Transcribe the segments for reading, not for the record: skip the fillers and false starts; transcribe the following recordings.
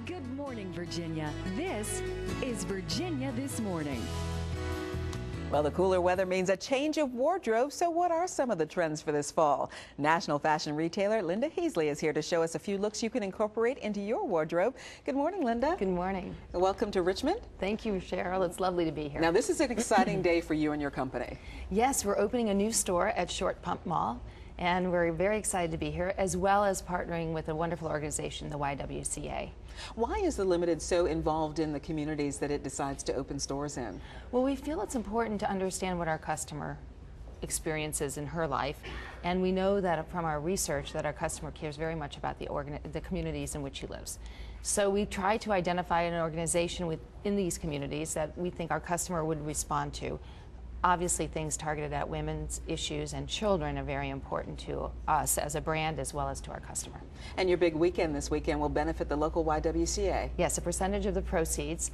Good morning, Virginia. This is Virginia This Morning. Well, the cooler weather means a change of wardrobe, so what are some of the trends for this fall? National fashion retailer Linda Heasley is here to show us a few looks you can incorporate into your wardrobe. Good morning, Linda. Good morning. Welcome to Richmond. Thank you, Cheryl. It's lovely to be here. Now, this is an exciting day for you and your company. Yes, we're opening a new store at Short Pump Mall, and we're very excited to be here, as well as partnering with a wonderful organization, the YWCA. Why is the Limited so involved in the communities that it decides to open stores in? Well, we feel it's important to understand what our customer experiences in her life, and we know that from our research that our customer cares very much about the communities in which she lives. So we try to identify an organization within these communities that we think our customer would respond to. Obviously, things targeted at women's issues and children are very important to us as a brand as well as to our customer. And your big weekend this weekend will benefit the local YWCA. Yes, a percentage of the proceeds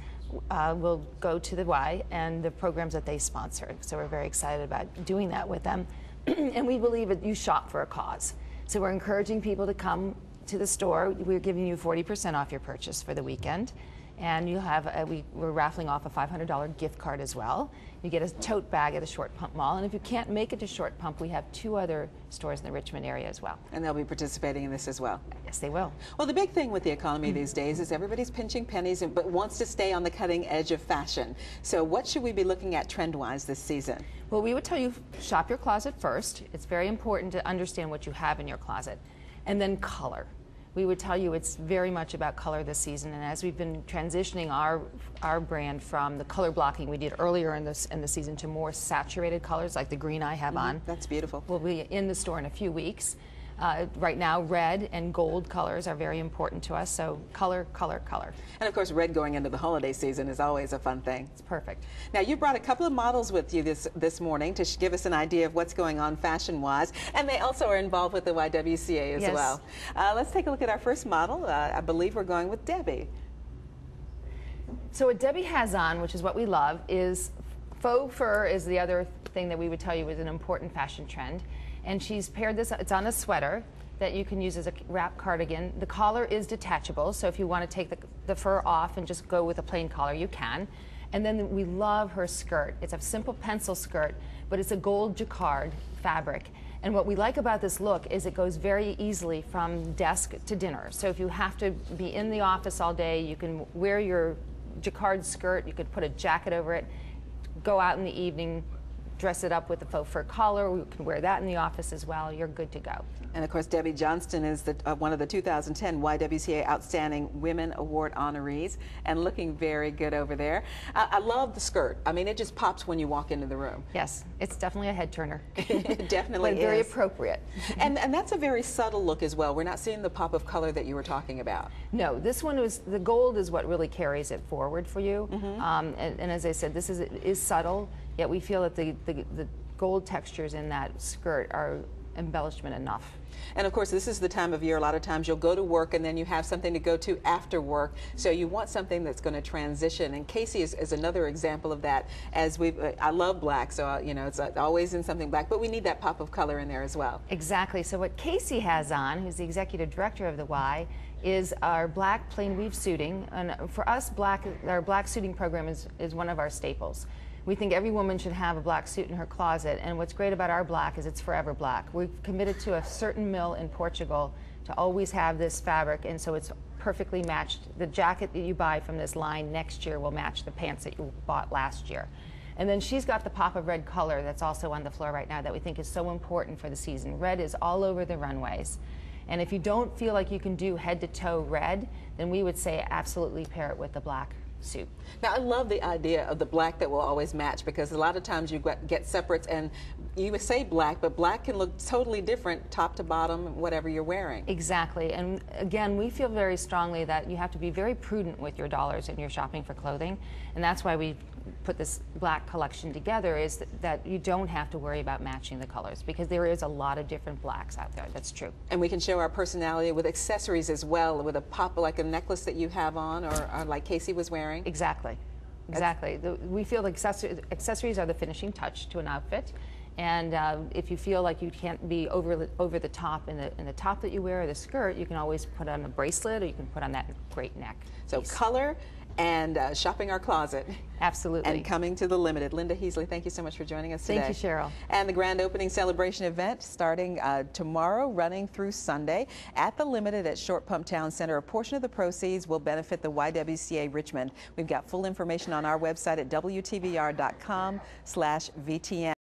will go to the Y and the programs that they sponsor. So we're very excited about doing that with them. And we believe that you shop for a cause. So we're encouraging people to come to the store. We're giving you 40% off your purchase for the weekend. And you have we're raffling off a $500 gift card as well. You get a tote bag at the Short Pump Mall, and if you can't make it to Short Pump, we have 2 other stores in the Richmond area as well. And they'll be participating in this as well. Yes, they will. Well, the big thing with the economy these days is everybody's pinching pennies but wants to stay on the cutting edge of fashion. So what should we be looking at trend-wise this season? Well, we would tell you shop your closet first. It's very important to understand what you have in your closet, and then color. We would tell you it's very much about color this season, and as we've been transitioning our brand from the color blocking we did earlier in the season to more saturated colors like the green I have on. That's beautiful. We'll be in the store in a few weeks. Right now, red and gold colors are very important to us, so color, color, color. And of course, red going into the holiday season is always a fun thing. It's perfect. Now, you brought a couple of models with you this morning to give us an idea of what's going on fashion-wise, and they also are involved with the YWCA as Yes. well. Let's take a look at our first model. I believe we're going with Debbie. So what Debbie has on, which is what we love, is faux fur is the other thing that we would tell you is an important fashion trend. And she's paired this, it's on a sweater that you can use as a wrap cardigan. The collar is detachable, so if you want to take the fur off and just go with a plain collar, you can. And then we love her skirt. It's a simple pencil skirt, but it's a gold jacquard fabric. And what we like about this look is it goes very easily from desk to dinner. So if you have to be in the office all day, you can wear your jacquard skirt, you could put a jacket over it, go out in the evening, dress it up with a faux fur collar. We can wear that in the office as well. You're good to go. And of course, Debbie Johnston is one of the 2010 YWCA Outstanding Women Award honorees, and looking very good over there. I love the skirt. I mean, it just pops when you walk into the room. Yes, it's definitely a head turner. It definitely but is. very appropriate. And that's a very subtle look as well. We're not seeing the pop of color that you were talking about. No, this one was, the gold is what really carries it forward for you. And as I said, this is subtle, yet we feel that the gold textures in that skirt are embellishment enough. And of course, this is the time of year, a lot of times you'll go to work and then you have something to go to after work. So you want something that's going to transition. And Casey is another example of that. As I love black, so you know, it's always in something black, but we need that pop of color in there as well. Exactly. So what Casey has on, who's the executive director of the Y, is our black plain weave suiting. And for us, our black suiting program is one of our staples. We think every woman should have a black suit in her closet, and what's great about our black is it's forever black. We've committed to a certain mill in Portugal to always have this fabric, and so it's perfectly matched. The jacket that you buy from this line next year will match the pants that you bought last year. And then she's got the pop of red color that's also on the floor right now that we think is so important for the season. Red is all over the runways. And if you don't feel like you can do head to toe red, then we would say absolutely pair it with the black suit. Now, I love the idea of the black that will always match, because a lot of times you get separates and you would say black, but black can look totally different top to bottom, whatever you're wearing. Exactly. And again, we feel very strongly that you have to be very prudent with your dollars when you're shopping for clothing. And that's why we put this black collection together, is that you don't have to worry about matching the colors, because there is a lot of different blacks out there. That's true. And we can show our personality with accessories as well, with a pop like a necklace that you have on, or like Casey was wearing. Exactly. Exactly. We feel accessories are the finishing touch to an outfit, And if you feel like you can't be over the top in the top that you wear or the skirt, you can always put on a bracelet, or you can put on that great neck So piece. color and shopping our closet. Absolutely. And coming to the Limited. Linda Heasley, thank you so much for joining us today. Thank you, Cheryl. And the grand opening celebration event starting tomorrow, running through Sunday at the Limited at Short Pump Town Center. A portion of the proceeds will benefit the YWCA Richmond. We've got full information on our website at WTVR.com/VTN.